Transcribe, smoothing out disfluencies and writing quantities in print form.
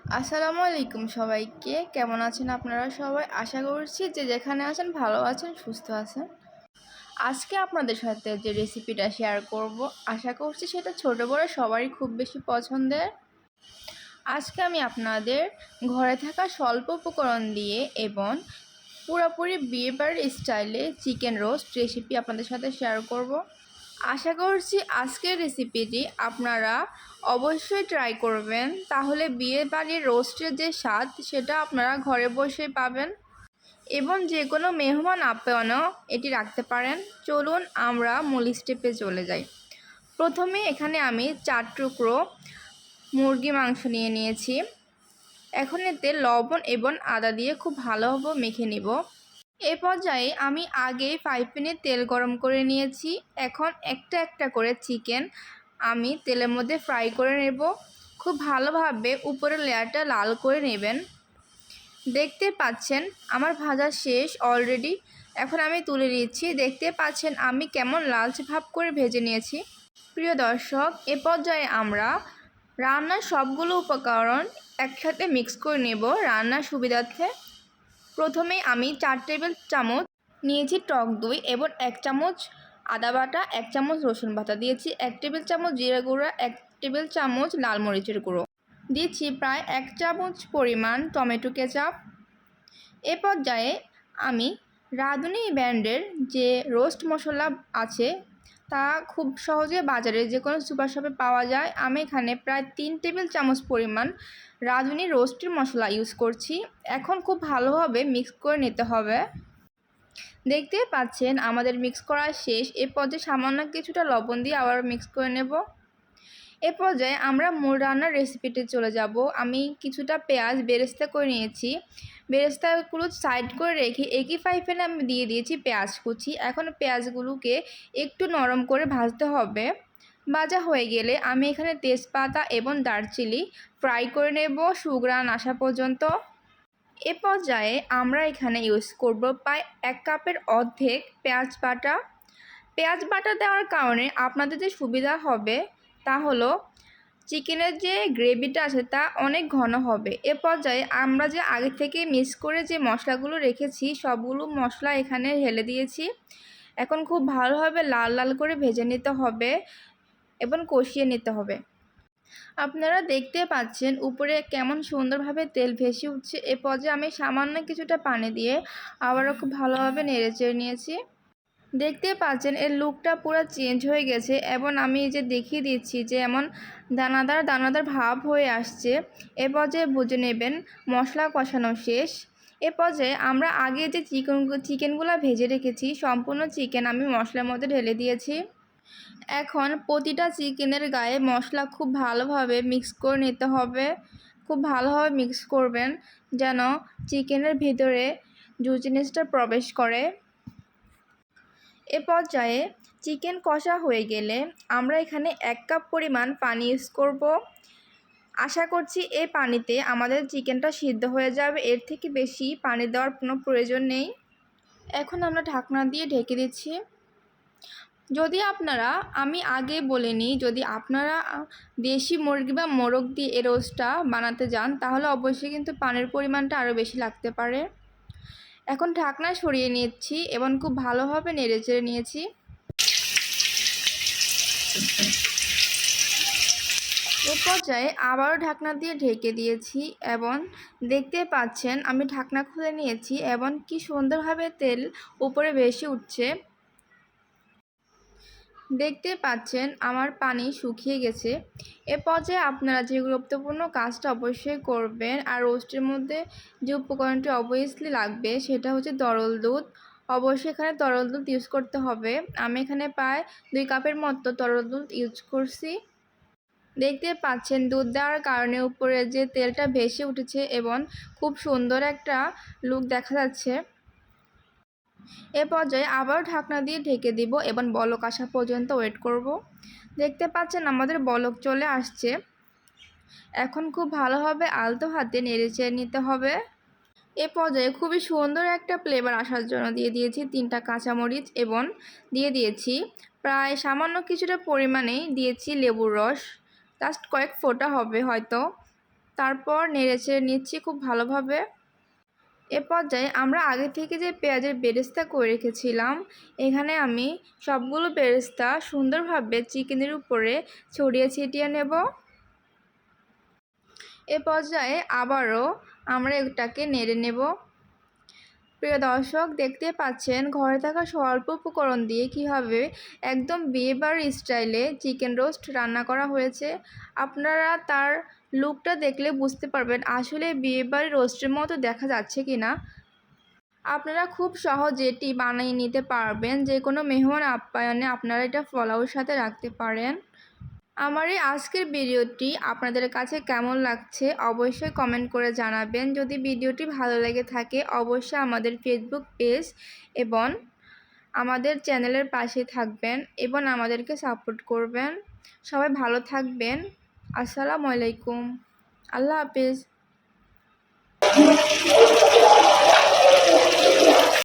আসসালামু আলাইকুম সবাইকে। কেমন আছেন আপনারা সবাই? আশা করছি যে যেখানে আছেন ভালো আছেন, সুস্থ আছেন। আজকে আপনাদের সাথে যে রেসিপিটা শেয়ার করব, আশা করছি সেটা ছোট বড় সবারই খুব বেশি পছন্দের। আজকে আমি আপনাদের ঘরে থাকা স্বল্প উপকরণ দিয়ে এবং পুরোপুরি বিয়েবাড়ির স্টাইলে চিকেন রোস্ট রেসিপি আপনাদের সাথে শেয়ার করব। আশা করছি আজকের রেসিপিটি আপনারা অবশ্যই ট্রাই করবেন, তাহলে বিয়েবাড়ির রোস্টের যে স্বাদ সেটা আপনারা ঘরে বসে পাবেন এবং যে কোনো মেহমান আপ্যায়নও এটি রাখতে পারেন। চলুন আমরা মূল স্টেপে চলে যাই। প্রথমে এখানে আমি 4 টুকরো মুরগি মাংস নিয়ে নিয়েছি। এখন এতে লবণ এবং আদা দিয়ে খুব ভালোভাবে মেখে নিব। এ পর্যায়ে আমি আগে ফ্রাই প্যানে তেল গরম করে নিয়েছি। এখন একটা একটা করে চিকেন আমি তেলের মধ্যে ফ্রাই করে নেব। খুব ভালোভাবে উপরের লেয়ারটা লাল করে নেবেন। দেখতে পাচ্ছেন আমার ভাজা শেষ অলরেডি। এখন আমি তুলে নিচ্ছি। দেখতে পাচ্ছেন আমি কেমন লালচে ভাব করে ভেজে নিয়েছি। প্রিয় দর্শক, এ পর্যায়ে আমরা রান্নার সবগুলো উপকরণ একসাথে মিক্স করে নেব রান্নার সুবিধার্থে। প্রথমে আমি 4 টেবিল চামচ নিয়েছি টক দই এবং 1 চামচ আদা বাটা, 1 চামচ রসুন বাটা দিয়েছি, 1 টেবিল চামচ জিরা গুঁড়া, 1 টেবিল চামচ লাল মরিচের গুঁড়ো দিয়েছি, প্রায় 1 চামচ পরিমাণ টমেটো কেচাপ। এ পর্যায়ে আমি রাঁধুনি ব্র্যান্ডের যে রোস্ট মশলা আছে তা খুব সহজে বাজারে যে কোনো সুপার শপে পাওয়া যায়। আমি এখানে প্রায় 3 টেবিল চামচ পরিমাণ রাঁধুনি রোস্টের মশলা ইউজ করছি। এখন খুব ভালোভাবে মিক্স করে নিতে হবে। দেখতে পাচ্ছেন আমাদের মিক্স করা শেষ। এ পর্যায়ে সামান্য কিছুটা লবণ দিয়ে আবার মিক্স করে নেব। এ পর্যায়ে আমরা মূল রান্নার রেসিপিতে চলে যাব। আমি কিছুটা পেঁয়াজ বেরেস্তা করে নিয়েছি। বেরেস্তাগুলো সাইড করে রেখে একই ফ্রাই প্যানে আমি দিয়ে দিয়েছি পেঁয়াজ কুচি। এখন পেঁয়াজগুলোকে একটু নরম করে ভাজতে হবে। ভাজা হয়ে গেলে আমি এখানে তেজপাতা এবং দারচিনি ফ্রাই করে নেব সুঘ্রাণ আসা পর্যন্ত। এ পর্যায়ে আমরা এখানে ইউজ করব প্রায় 1 কাপের অর্ধেক পেঁয়াজ বাটা। পেঁয়াজ বাটা দেওয়ার কারণে আপনাদের যে সুবিধা হবে তা হলো চিকেনের যে গ্রেভিটা আছে তা অনেক ঘন হবে। এ পর্যায়ে আমরা যে আগে থেকে মিক্স করে যে মশলাগুলো রেখেছি সবগুলো মশলা এখানে ঢেলে দিয়েছি। এখন খুব ভালোভাবে লাল লাল করে ভেজে নিতে হবে এবং কষিয়ে নিতে হবে। আপনারা দেখতে পাচ্ছেন উপরে কেমন সুন্দরভাবে তেল ভেসে উঠছে। এ পর্যায়ে আমি সামান্য কিছুটা পানি দিয়ে আবারও খুব ভালোভাবে নেড়েচেড়ে নিয়েছি। দেখতে পাচ্ছেন এর লুকটা পুরো চেঞ্জ হয়ে গেছে এবং আমি এই যে দেখিয়ে দিচ্ছি যে এমন দানাদার দানাদার ভাব হয়ে আসছে। এ পর্যায়ে বুঝে নেবেন মশলা কষানো শেষ। এ পর্যায়ে আমরা আগে যে চিকেনগুলো ভেজে রেখেছি সম্পূর্ণ চিকেন আমি মশলার মধ্যে ঢেলে দিয়েছি। এখন প্রতিটা চিকেনের গায়ে মশলা খুব ভালোভাবে মিক্স করে নিতে হবে। খুব ভালোভাবে মিক্স করবেন যেন চিকেনের ভিতরে জুসিনেসটা প্রবেশ করে। এ পর্যায়ে চিকেন কষা হয়ে গেলে আমরা এখানে 1 কাপ পরিমাণ পানি ইউজ করব। আশা করছি এই পানিতে আমাদের চিকেনটা সিদ্ধ হয়ে যাবে। এর থেকে বেশি পানি দেওয়ার কোনো প্রয়োজন নেই। এখন আমরা ঢাকনা দিয়ে ঢেকে দিচ্ছি। যদি আপনারা, আমি আগে বলিনি, যদি আপনারা দেশি মুরগি বা মোরগ দিয়ে এই রোস্টটা বানাতে যান তাহলে অবশ্যই কিন্তু পানির পরিমাণটা আরও বেশি লাগতে পারে। এখন ঢাকনা সরিয়ে নিচ্ছি এবং খুব ভালোভাবে নেড়েচেড়ে নিয়েছি। এ পর্যায়ে আবারও ঢাকনা দিয়ে ঢেকে দিয়েছি এবং দেখতে পাচ্ছেন আমি ঢাকনা খুলে নিয়েছি এবং কি সুন্দরভাবে তেল উপরে ভেসে উঠছে। দেখতে পাচ্ছেন আমার পানি শুকিয়ে গেছে। এ পর্যায়ে আপনারা যে গুরুত্বপূর্ণ কাজটা অবশ্যই করবেন আর রোস্টের মধ্যে যে উপকরণটি অবভিয়াসলি লাগবে সেটা হচ্ছে তরল দুধ। অবশ্যই এখানে তরল দুধ ইউজ করতে হবে। আমি এখানে প্রায় 2 কাপের মতো তরল দুধ ইউজ করছি। দেখতে পাচ্ছেন দুধ দেওয়ার কারণে উপরে যে তেলটা ভেসে উঠেছে এবং খুব সুন্দর একটা লুক দেখা যাচ্ছে। এ পর্যায়ে আবারও ঢাকনা দিয়ে ঢেকে দিব এবং বলক আসা পর্যন্ত ওয়েট করব। দেখতে পাচ্ছেন আমাদের বলক চলে আসছে। এখন খুব ভালোভাবে আলতো হাতে নেড়েচেড়ে নিতে হবে। এ পর্যায়ে খুবই সুন্দর একটা ফ্লেভার আসার জন্য দিয়ে দিয়েছি 3টা কাঁচামরিচ এবং দিয়ে দিয়েছি প্রায় সামান্য কিছুটা পরিমাণেই দিয়েছি লেবুর রস। জাস্ট কয়েক ফোঁটা হবে হয়তো। তারপর নেড়েচেড়ে নিচ্ছি খুব ভালোভাবে। এ পর্যায়ে আমরা আগে থেকে যে পেঁয়াজের বেরেস্তা করে রেখেছিলাম, এখানে আমি সবগুলো বেরেস্তা সুন্দরভাবে চিকেনের উপরে ছড়িয়ে ছিটিয়ে নেব। এ পর্যায়ে আবারও আমরা এটাকে নেড়ে নেব। প্রিয় দর্শক, দেখতে পাচ্ছেন ঘরে থাকা স্বল্প উপকরণ দিয়ে কীভাবে একদম বিয়েবাড়ির স্টাইলে চিকেন রোস্ট রান্না করা হয়েছে। আপনারা তার লুকটা দেখলে বুঝতে পারবেন আসলে বিয়েবাড়ির রোস্টের মতো দেখা যাচ্ছে কি না। আপনারা খুব সহজে এটি বানিয়ে নিতে পারবেন। যে কোনো মেহমান আপ্যায়নে আপনারা এটা পোলাওর সাথে রাখতে পারেন। আমার এই আজকের ভিডিওটি আপনাদের কাছে কেমন লাগছে অবশ্যই কমেন্ট করে জানাবেন। যদি ভিডিওটি ভালো লেগে থাকে অবশ্যই আমাদের ফেসবুক পেজ এবং আমাদের চ্যানেলের পাশে থাকবেন এবং আমাদেরকে সাপোর্ট করবেন। সবাই ভালো থাকবেন। আসসালামু আলাইকুম। আল্লাহ হাফেজ।